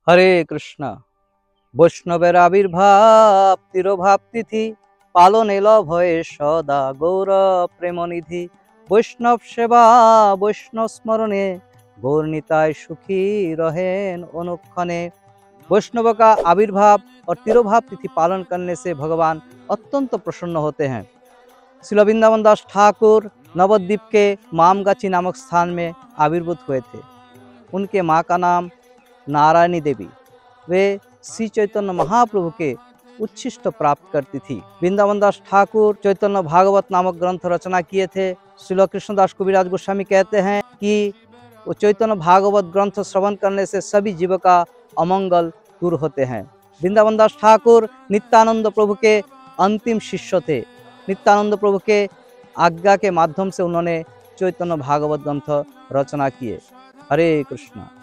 हरे कृष्ण। বৈষ্ণবের আবির্ভাব তিরোভাব তিথি, পালন এলো ভয়ে সদা গৌর প্রেমনিধি। বৈষ্ণব সেবা বৈষ্ণব স্মরণে, गौरनिताय सुखी रहें अनुक्षणे। वैष्णव का आविर्भाव और तिरोभाव तिथि पालन करने से भगवान अत्यंत प्रसन्न होते हैं। श्रील वृंदावन दास ठाकुर नवद्वीप के मामगाछी नामक स्थान में आविर्भूत हुए थे। उनके माँ का नाम नारायणी देवी। वे श्री चैतन्य महाप्रभु के उच्छिष्ट प्राप्त करती थी। वृंदावन दास ठाकुर चैतन्य भागवत नामक ग्रंथ रचना किए थे। श्रील कृष्णदास कविराज गोस्वामी कहते हैं कि वो चैतन्य भागवत ग्रंथ श्रवण करने से सभी जीव का अमंगल दूर होते हैं। वृंदावन दास ठाकुर नित्यानंद प्रभु के अंतिम शिष्य थे। नित्यानंद प्रभु के आज्ञा के माध्यम से उन्होंने चैतन्य भागवत ग्रंथ रचना किए। हरे कृष्ण।